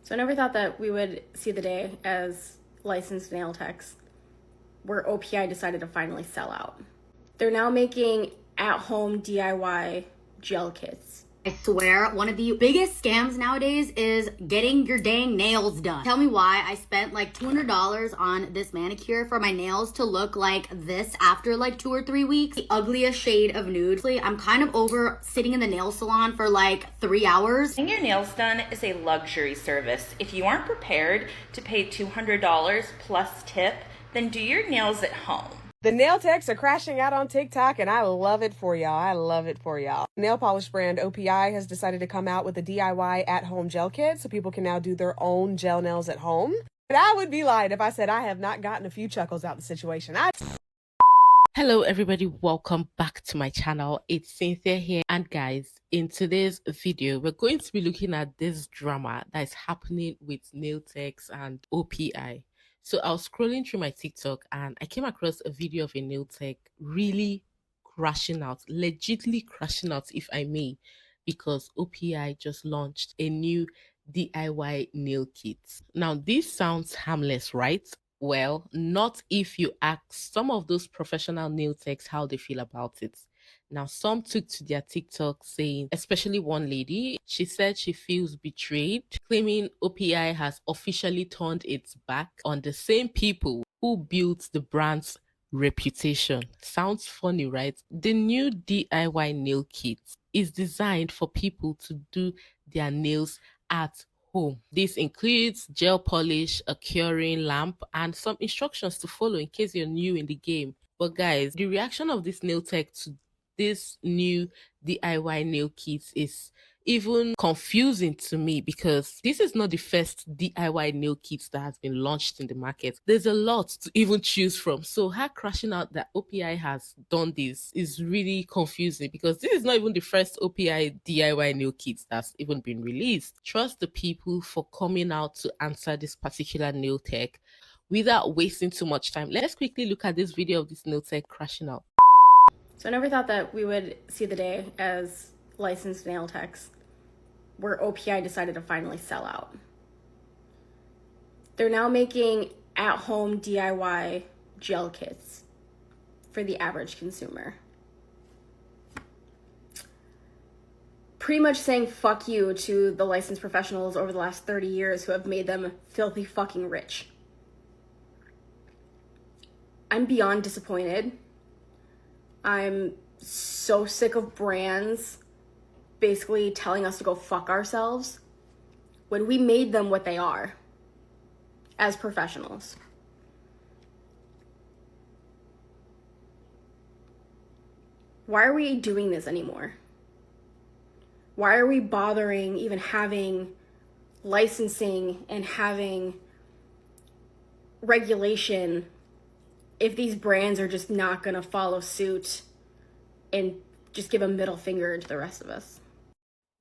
So I never thought that we would see the day as licensed nail techs where OPI decided to finally sell out. They're now making at-home DIY gel kits. I swear, one of the biggest scams nowadays is getting your dang nails done. Tell me why I spent like $200 on this manicure for my nails to look like this after like 2 or 3 weeks. The ugliest shade of nude. I'm kind of over sitting in the nail salon for like 3 hours. Getting your nails done is a luxury service. If you aren't prepared to pay $200 plus tip, then do your nails at home. The nail techs are crashing out on TikTok, and I love it for y'all. I love it for y'all. Nail polish brand OPI has decided to come out with a DIY at-home gel kit, so people can now do their own gel nails at home. And I would be lying if I said I have not gotten a few chuckles out of the situation. Hello everybody, welcome back to my channel. It's Cynthia here, and guys, in today's video we're going to be looking at this drama that is happening with nail techs and OPI. So I was scrolling through my TikTok and I came across a video of a nail tech really crashing out, legitly crashing out if I may, because OPI just launched a new DIY nail kit. Now this sounds harmless, right? Well, not if you ask some of those professional nail techs how they feel about it. Now, some took to their TikTok saying, especially one lady, she said she feels betrayed, claiming OPI has officially turned its back on the same people who built the brand's reputation. Sounds funny, right? The new DIY nail kit is designed for people to do their nails at home. This includes gel polish, a curing lamp, and some instructions to follow in case you're new in the game. But guys, the reaction of this nail tech to this new DIY nail kit is even confusing to me, because this is not the first DIY nail kit that has been launched in the market. There's a lot to even choose from. So her crashing out that OPI has done this is really confusing, because this is not even the first OPI DIY nail kit that's even been released. Trust the people for coming out to answer this particular nail tech without wasting too much time. Let's quickly look at this video of this nail tech crashing out. So I never thought that we would see the day as licensed nail techs where OPI decided to finally sell out. They're now making at-home DIY gel kits for the average consumer. Pretty much saying fuck you to the licensed professionals over the last 30 years who have made them filthy fucking rich. I'm beyond disappointed. I'm so sick of brands basically telling us to go fuck ourselves when we made them what they are as professionals. Why are we doing this anymore? Why are we bothering even having licensing and having regulation if these brands are just not going to follow suit and just give a middle finger to the rest of us?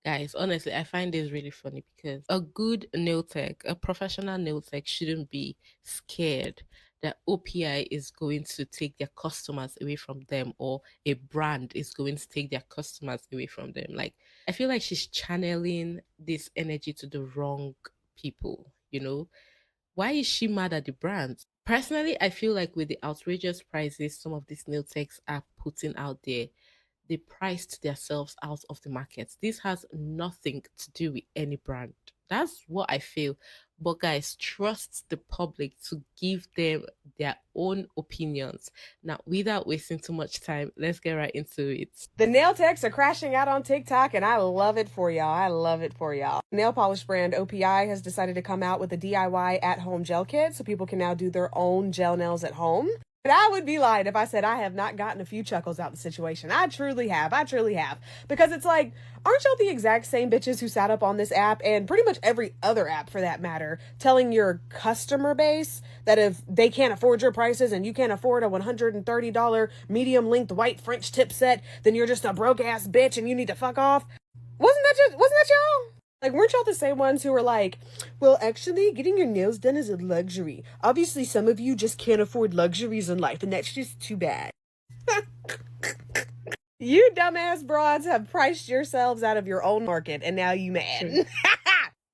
Guys, honestly, I find this really funny, because a good nail tech, a professional nail tech, shouldn't be scared that OPI is going to take their customers away from them, or a brand is going to take their customers away from them. Like, I feel like she's channeling this energy to the wrong people, you know? Why is she mad at the brands? Personally, I feel like with the outrageous prices some of these nail techs are putting out there, they priced themselves out of the market. This has nothing to do with any brand. That's what I feel. But guys, trust the public to give them their own opinions. Now, without wasting too much time, let's get right into it. The nail techs are crashing out on TikTok, and I love it for y'all. I love it for y'all. Nail polish brand OPI has decided to come out with a DIY at-home gel kit, so people can now do their own gel nails at home. And I would be lying if I said I have not gotten a few chuckles out of the situation. I truly have. Because it's like, aren't y'all the exact same bitches who sat up on this app, and pretty much every other app for that matter, telling your customer base that if they can't afford your prices and you can't afford a $130 medium length white French tip set, then you're just a broke ass bitch and you need to fuck off? Wasn't that y'all? Like, weren't y'all the same ones who were like, well, actually, getting your nails done is a luxury. Obviously, some of you just can't afford luxuries in life, and that's just too bad. You dumbass broads have priced yourselves out of your own market, and now you mad.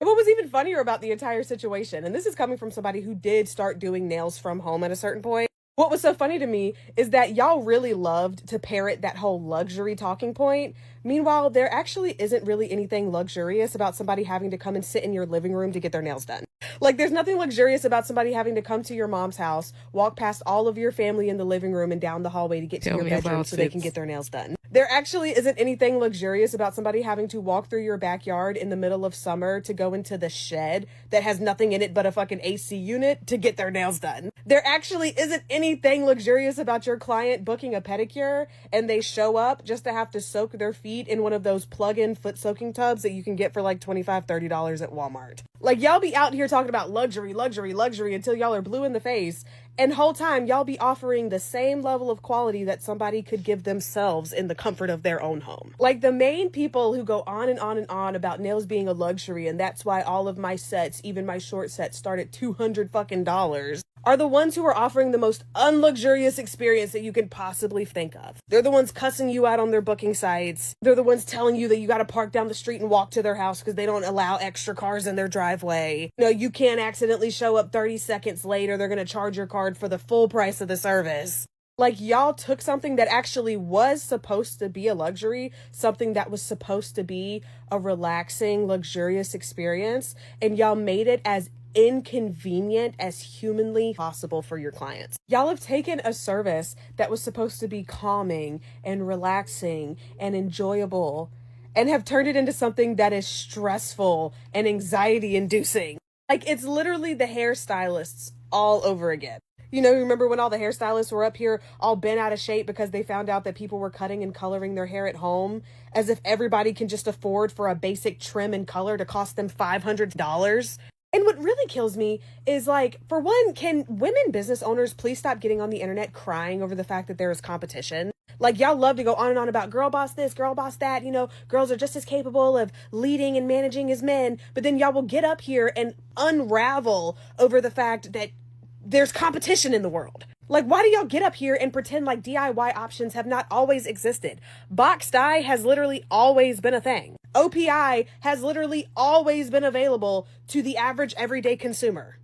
And what was even funnier about the entire situation, and this is coming from somebody who did start doing nails from home at a certain point, what was so funny to me is that y'all really loved to parrot that whole luxury talking point. Meanwhile, there actually isn't really anything luxurious about somebody having to come and sit in your living room to get their nails done. Like, there's nothing luxurious about somebody having to come to your mom's house, walk past all of your family in the living room and down the hallway to get to your bedroom so they can get their nails done. There actually isn't anything luxurious about somebody having to walk through your backyard in the middle of summer to go into the shed that has nothing in it but a fucking AC unit to get their nails done. There actually isn't anything luxurious about your client booking a pedicure and they show up just to have to soak their feet in one of those plug-in foot soaking tubs that you can get for like $25-$30 at Walmart. Like, y'all be out here talking about luxury, luxury, luxury until y'all are blue in the face. And whole time, y'all be offering the same level of quality that somebody could give themselves in the comfort of their own home. Like, the main people who go on and on and on about nails being a luxury, and that's why all of my sets, even my short sets, start at $200 fucking dollars, are the ones who are offering the most unluxurious experience that you can possibly think of. They're the ones cussing you out on their booking sites. They're the ones telling you that you gotta park down the street and walk to their house because they don't allow extra cars in their driveway. No, you can't accidentally show up 30 seconds later. They're gonna charge your card for the full price of the service. Like, y'all took something that actually was supposed to be a luxury, something that was supposed to be a relaxing, luxurious experience, and y'all made it as inconvenient as humanly possible for your clients. Y'all have taken a service that was supposed to be calming and relaxing and enjoyable and have turned it into something that is stressful and anxiety inducing. Like, it's literally the hairstylists all over again. You know, remember when all the hairstylists were up here all bent out of shape because they found out that people were cutting and coloring their hair at home, as if everybody can just afford for a basic trim and color to cost them $500? And what really kills me is, like, for one, can women business owners please stop getting on the internet crying over the fact that there is competition? Like, y'all love to go on and on about girl boss this, girl boss that, you know, girls are just as capable of leading and managing as men, but then y'all will get up here and unravel over the fact that there's competition in the world. Like, why do y'all get up here and pretend like DIY options have not always existed? Box dye has literally always been a thing. OPI has literally always been available to the average everyday consumer.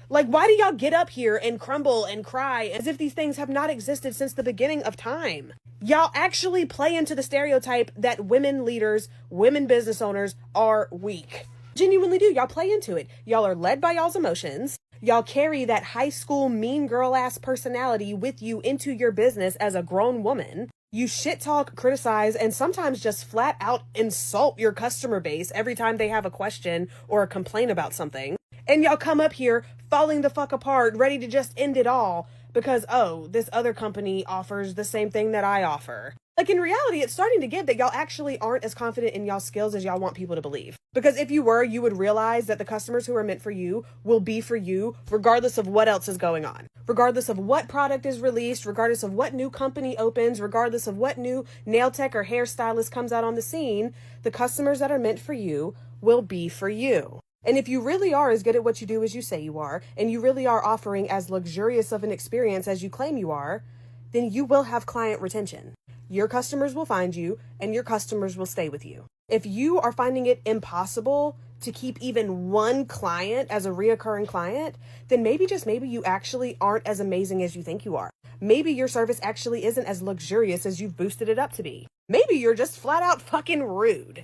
Like, why do y'all get up here and crumble and cry as if these things have not existed since the beginning of time? Y'all actually play into the stereotype that women leaders, women business owners are weak. Genuinely do. Y'all play into it. Y'all are led by y'all's emotions. Y'all carry that high school mean girl ass personality with you into your business as a grown woman. You shit talk, criticize, and sometimes just flat out insult your customer base every time they have a question or a complaint about something. And y'all come up here falling the fuck apart, ready to just end it all because, oh, this other company offers the same thing that I offer. Like, in reality, it's starting to get that y'all actually aren't as confident in y'all skills as y'all want people to believe. Because if you were, you would realize that the customers who are meant for you will be for you regardless of what else is going on. Regardless of what product is released, regardless of what new company opens, regardless of what new nail tech or hairstylist comes out on the scene, the customers that are meant for you will be for you. And if you really are as good at what you do as you say you are, and you really are offering as luxurious of an experience as you claim you are, then you will have client retention. Your customers will find you, and your customers will stay with you. If you are finding it impossible to keep even one client as a reoccurring client, then maybe, just maybe, you actually aren't as amazing as you think you are. Maybe your service actually isn't as luxurious as you've boosted it up to be. Maybe you're just flat out fucking rude.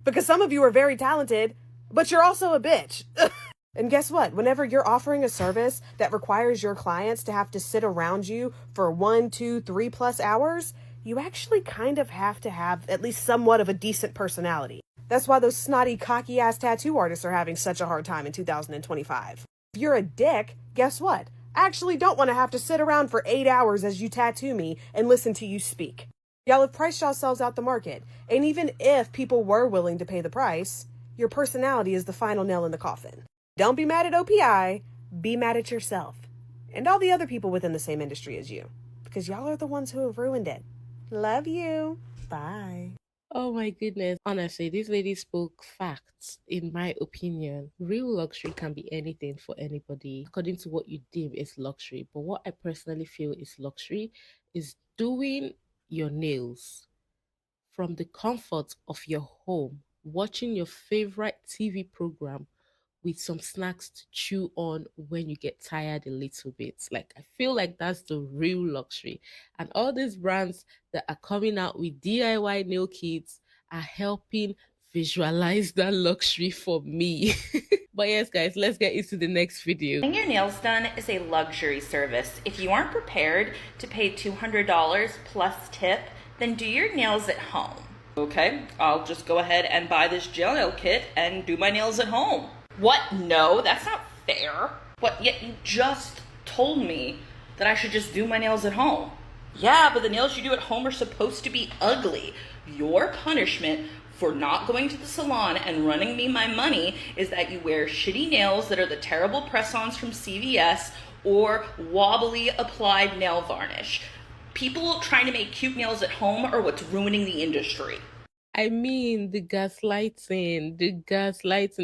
Because some of you are very talented, but you're also a bitch. And guess what? Whenever you're offering a service that requires your clients to have to sit around you for 1, 2, 3+ hours, you actually kind of have to have at least somewhat of a decent personality. That's why those snotty, cocky-ass tattoo artists are having such a hard time in 2025. If you're a dick, guess what? I actually don't want to have to sit around for 8 hours as you tattoo me and listen to you speak. Y'all have priced yourselves out the market. And even if people were willing to pay the price, your personality is the final nail in the coffin. Don't be mad at OPI, be mad at yourself. And all the other people within the same industry as you. Because y'all are the ones who have ruined it. Love you. Bye. Oh my goodness. Honestly, this lady spoke facts. In my opinion, real luxury can be anything for anybody according to what you deem is luxury. But what I personally feel is luxury is doing your nails from the comfort of your home watching your favorite TV program with some snacks to chew on when you get tired a little bit. Like, I feel like that's the real luxury. And all these brands that are coming out with DIY nail kits are helping visualize that luxury for me. But yes, guys, let's get into the next video. Getting your nails done is a luxury service. If you aren't prepared to pay $200 plus tip, then do your nails at home. Okay, I'll just go ahead and buy this gel nail kit and do my nails at home. What? No, that's not fair. What? Yet you just told me that I should just do my nails at home. Yeah, but the nails you do at home are supposed to be ugly. Your punishment for not going to the salon and running me my money is that you wear shitty nails that are the terrible press-ons from CVS or wobbly applied nail varnish. People trying to make cute nails at home are what's ruining the industry. I mean, the gaslighting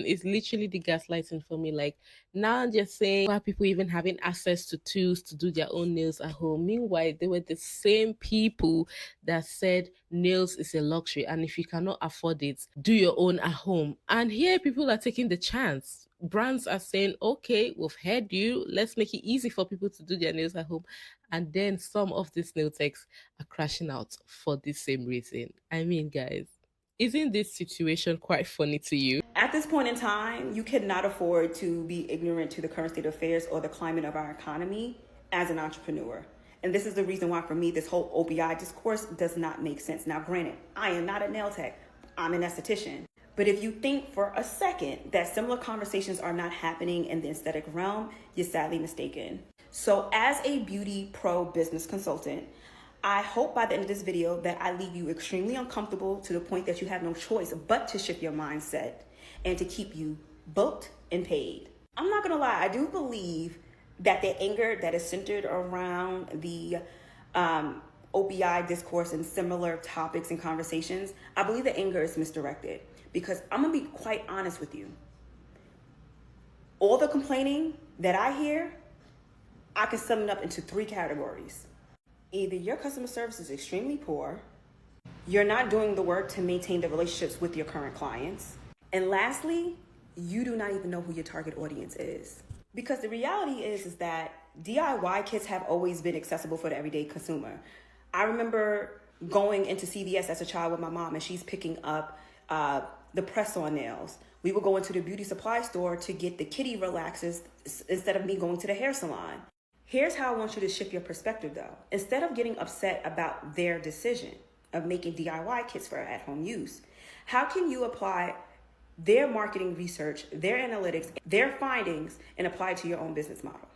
is literally the gaslighting for me. Like, now I'm just saying, why are people even having access to tools to do their own nails at home? Meanwhile, they were the same people that said nails is a luxury, and if you cannot afford it, do your own at home. And here, people are taking the chance. Brands are saying, okay, we've heard you. Let's make it easy for people to do their nails at home. And then some of these nail techs are crashing out for the same reason. I mean, guys, isn't this situation quite funny to you? At this point in time, you cannot afford to be ignorant to the current state of affairs or the climate of our economy as an entrepreneur. And this is the reason why, for me, this whole OPI discourse does not make sense. Now, granted, I am not a nail tech. I'm an esthetician. But if you think for a second that similar conversations are not happening in the aesthetic realm, you're sadly mistaken. So as a beauty pro business consultant, I hope by the end of this video that I leave you extremely uncomfortable to the point that you have no choice but to shift your mindset and to keep you booked and paid. I'm not gonna lie, I do believe that the anger that is centered around the OPI discourse and similar topics and conversations, I believe the anger is misdirected, because I'm gonna be quite honest with you. All the complaining that I hear, I can sum it up into 3 categories. Either your customer service is extremely poor, you're not doing the work to maintain the relationships with your current clients, and lastly, you do not even know who your target audience is. Because the reality is that DIY kits have always been accessible for the everyday consumer. I remember going into CVS as a child with my mom, and she's picking up the press-on nails. We would go into the beauty supply store to get the kitty relaxers instead of me going to the hair salon. Here's how I want you to shift your perspective, though. Instead of getting upset about their decision of making DIY kits for at-home use, how can you apply their marketing research, their analytics, their findings, and apply it to your own business model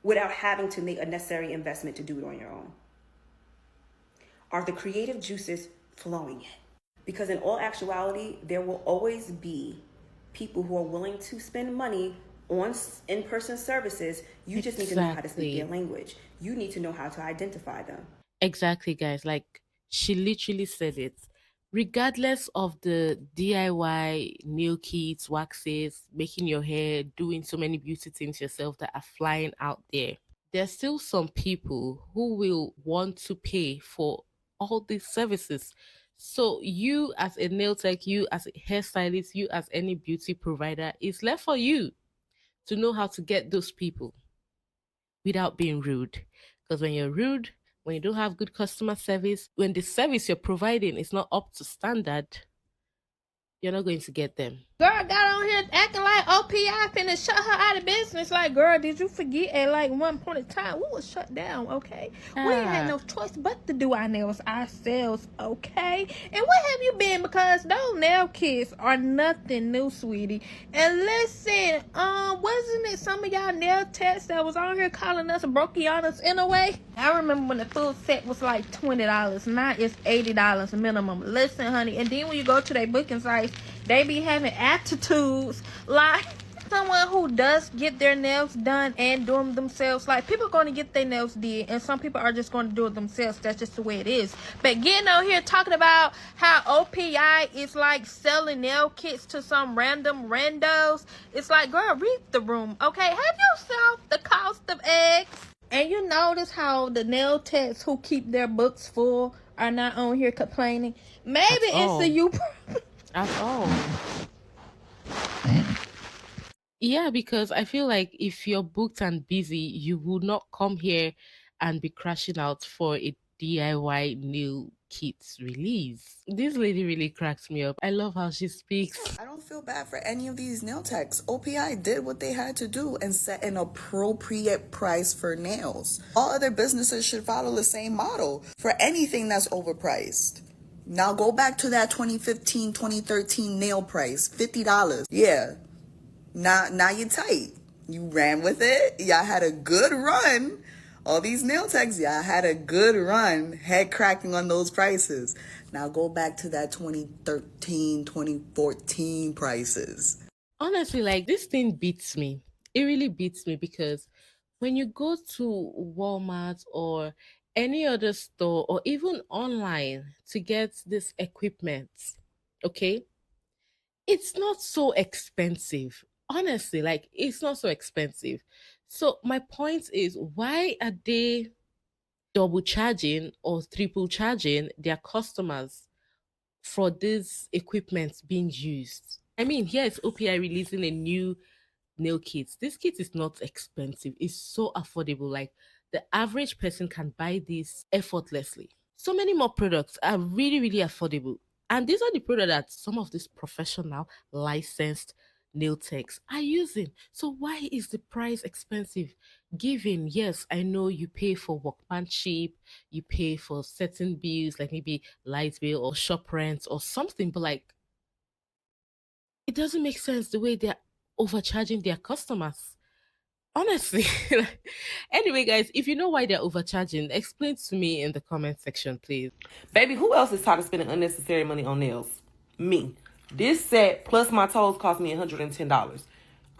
without having to make a necessary investment to do it on your own? Are the creative juices flowing yet? Because in all actuality, there will always be people who are willing to spend money on in-person services. You just need to know how to speak their language. You need to know how to identify them. Exactly, guys. Like, she literally said it. Regardless of the DIY nail kits, waxes, making your hair, doing so many beauty things yourself that are flying out there, there's still some people who will want to pay for all these services. So you as a nail tech, you as a hairstylist, you as any beauty provider, it's left for you to know how to get those people without being rude. Because when you're rude, when you don't have good customer service, when the service you're providing is not up to standard, you're not going to get them. Girl got on here acting like OPI finna shut her out of business. Like, girl, did you forget at like one point in time we was shut down, okay? We ain't had no choice but to do our nails ourselves, okay? And where have you been? Because those nail kits are nothing new, sweetie. And listen, wasn't it some of y'all nail techs that was on here calling us brokianas in a way? I remember when the full set was like $20. Now it's $80 minimum. Listen, honey, and then when you go to their booking sites, they be having attitudes like someone who does get their nails done and do them themselves. Like, people are going to get their nails did, and some people are just going to do it themselves. That's just the way it is. But getting out here talking about how OPI is like selling nail kits to some random randos, it's like, girl, read the room, okay? Have yourself the cost of eggs. And you notice how the nail techs who keep their books full are not on here complaining? Maybe it's a you problem. at all. Yeah, because I feel like if you're booked and busy, you would not come here and be crashing out for a DIY nail kit release. This lady really cracks me up. I love how she speaks. I don't feel bad for any of these nail techs. OPI did what they had to do and set an appropriate price for nails. All other businesses should follow the same model for anything that's overpriced. Now go back to that 2015, 2013 nail price, $50. Yeah. Now you're tight. You ran with it. Y'all had a good run. All these nail techs, y'all had a good run, head cracking on those prices. Now go back to that 2013, 2014 prices. Honestly, like this thing beats me. It really beats me because when you go to Walmart or any other store or even online to get this equipment, okay, it's not so expensive. Honestly, like it's not so expensive. So my point is, why are they double charging or triple charging their customers for this equipment being used? I mean, here is OPI releasing a new nail kit. This kit is not expensive. It's so affordable. Like the average person can buy this effortlessly. So many more products are really, really affordable. And these are the products that some of these professional licensed nail techs are using. So why is the price expensive? Given, yes, I know you pay for workmanship, you pay for certain bills like maybe light bill or shop rent or something, but like it doesn't make sense the way they're overcharging their customers. Honestly. Anyway, guys, if you know why they're overcharging, explain to me in the comment section, please. Baby, who else is tired of spending unnecessary money on nails? Me. This set plus my toes cost me $110.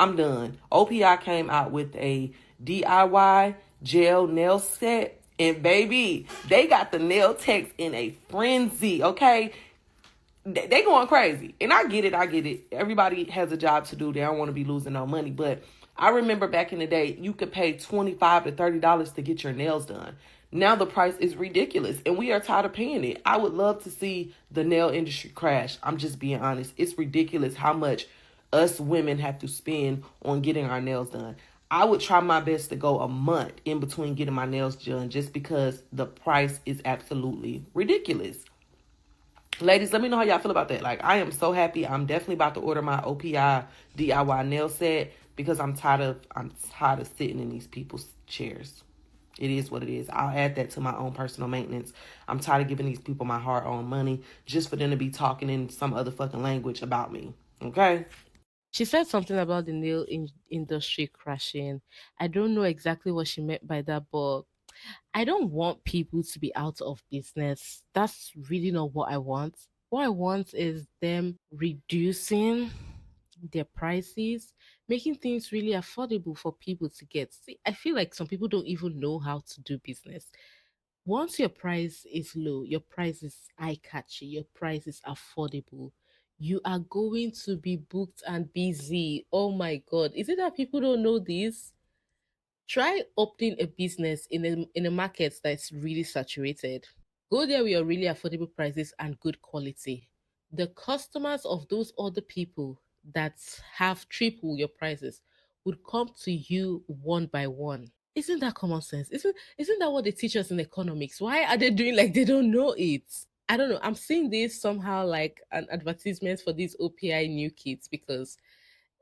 I'm done. OPI came out with a DIY gel nail set. And baby, they got the nail techs in a frenzy, okay? They going crazy. And I get it. Everybody has a job to do. They don't want to be losing no money. But I remember back in the day, you could pay $25 to $30 to get your nails done. Now the price is ridiculous, and we are tired of paying it. I would love to see the nail industry crash. I'm just being honest. It's ridiculous how much us women have to spend on getting our nails done. I would try my best to go a month in between getting my nails done just because the price is absolutely ridiculous. Ladies, let me know how y'all feel about that. Like, I am so happy. I'm definitely about to order my OPI DIY nail set because I'm tired of sitting in these people's chairs. It is what it is. I'll add that to my own personal maintenance. I'm tired of giving these people my hard-earned money just for them to be talking in some other fucking language about me. Okay? She said something about the nail industry crashing. I don't know exactly what she meant by that, but I don't want people to be out of business. That's really not what I want. What I want is them reducing their prices, making things really affordable for people to get. See, I feel like some people don't even know how to do business. Once your price is low, your price is eye catchy, your price is affordable, you are going to be booked and busy. Oh my God. Is it that people don't know this? Try opening a business in a market that's really saturated. Go there with your really affordable prices and good quality. The customers of those other people that have triple your prices would come to you one by one. Isn't that common sense? Isn't that what they teach us in economics? Why are they doing like they don't know it? I don't know. I'm seeing this somehow like an advertisement for these OPI new kits because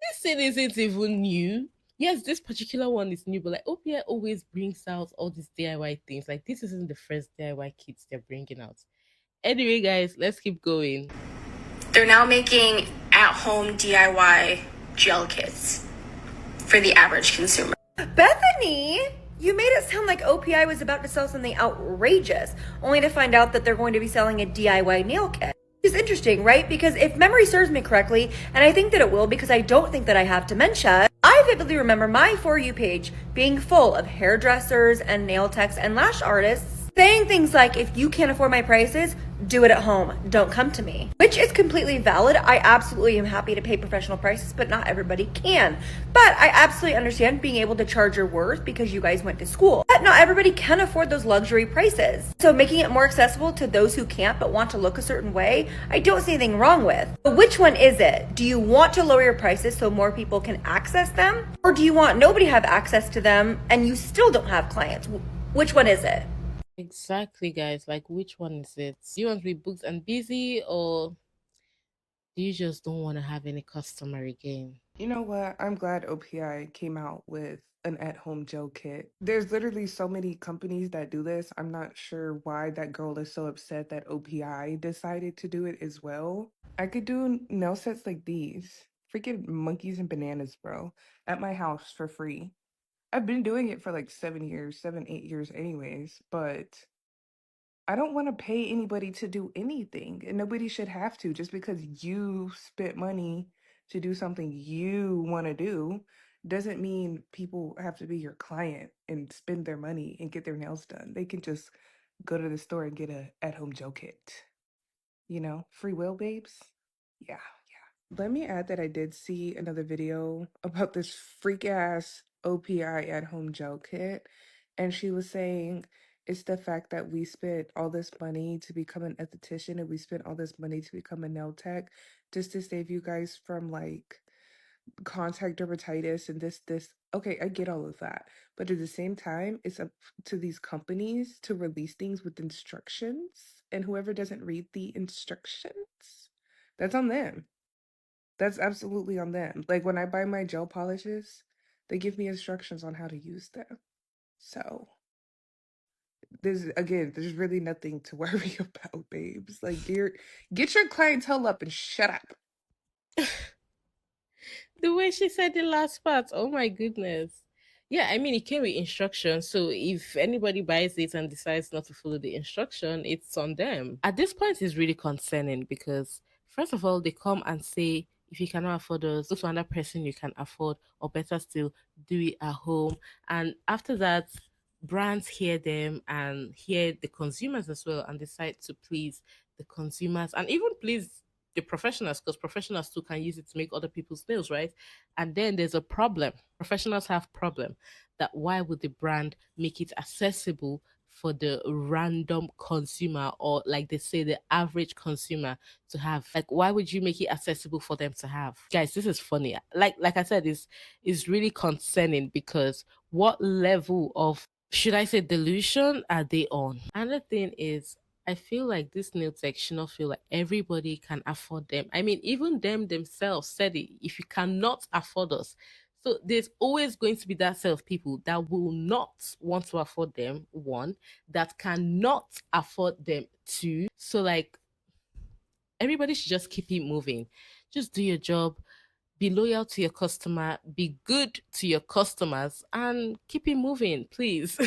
this thing isn't even new. Yes, this particular one is new, but like OPI always brings out all these DIY things. Like this isn't the first DIY kits they're bringing out. Anyway, guys, let's keep going. They're now making at-home DIY gel kits for the average consumer. Bethany, you made it sound like OPI was about to sell something outrageous, only to find out that they're going to be selling a DIY nail kit. It's interesting, right? Because if memory serves me correctly, and I think that it will because I don't think that I have dementia, I vividly remember my For You page being full of hairdressers and nail techs and lash artists saying things like, if you can't afford my prices, do it at home. Don't come to me. Which is completely valid. I absolutely am happy to pay professional prices, but not everybody can. But I absolutely understand being able to charge your worth because you guys went to school. But not everybody can afford those luxury prices. So making it more accessible to those who can't but want to look a certain way, I don't see anything wrong with. But which one is it? Do you want to lower your prices so more people can access them? Or do you want nobody to have access to them and you still don't have clients? Which one is it? Exactly, guys. Like, which one is it? Do you want to be booked and busy, or do you just don't want to have any customer again? You know what? I'm glad OPI came out with an at-home gel kit. There's literally so many companies that do this. I'm not sure why that girl is so upset that OPI decided to do it as well. I could do nail sets like these. Freaking monkeys and bananas, bro. At my house for free. I've been doing it for like 7 years, 8 years anyways, but I don't want to pay anybody to do anything, and nobody should have to. Just because you spent money to do something you want to do doesn't mean people have to be your client and spend their money and get their nails done. They can just go to the store and get a at-home gel kit. You know, free will, babes. Yeah. Let me add that I did see another video about this freak ass OPI at home gel kit. And she was saying it's the fact that we spent all this money to become an esthetician and we spent all this money to become a nail tech just to save you guys from like contact dermatitis and this. Okay, I get all of that. But at the same time, it's up to these companies to release things with instructions. And whoever doesn't read the instructions, that's on them. That's absolutely on them. Like when I buy my gel polishes, they give me instructions on how to use them. So there's really nothing to worry about, babes. Like get your clientele up and shut up. The way she said the last part, oh my goodness. Yeah, I mean, it came with instructions. So if anybody buys it and decides not to follow the instruction, it's on them. At this point, it's really concerning because, first of all, they come and say, if you cannot afford us, go to another person you can afford, or better still, do it at home. And after that, brands hear them and hear the consumers as well and decide to please the consumers and even please the professionals, because professionals too can use it to make other people's nails, right? And then there's a problem. Professionals have problem that why would the brand make it accessible for the random consumer, or like they say the average consumer to have? Like, why would you make it accessible for them to have? Guys, this is funny. Like I said, is really concerning because what level of, should I say, delusion are they on? Another thing is, I feel like this nail tech should not feel like everybody can afford them. I mean, even them themselves said it. If you cannot afford us, so there's always going to be that set of people that will not want to afford them. One, that cannot afford them. Two, so like everybody should just keep it moving. Just do your job, be loyal to your customer, be good to your customers, and keep it moving, please.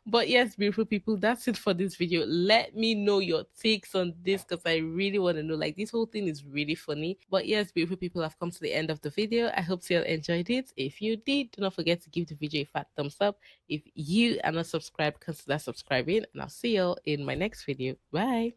But yes, beautiful people, that's it for this video. Let me know your takes on this because I really want to know. Like, this whole thing is really funny. But yes, beautiful people, I've come to the end of the video. I hope you all enjoyed it. If you did, do not forget to give the video a fat thumbs up. If you are not subscribed, consider subscribing, and I'll see you all in my next video. Bye.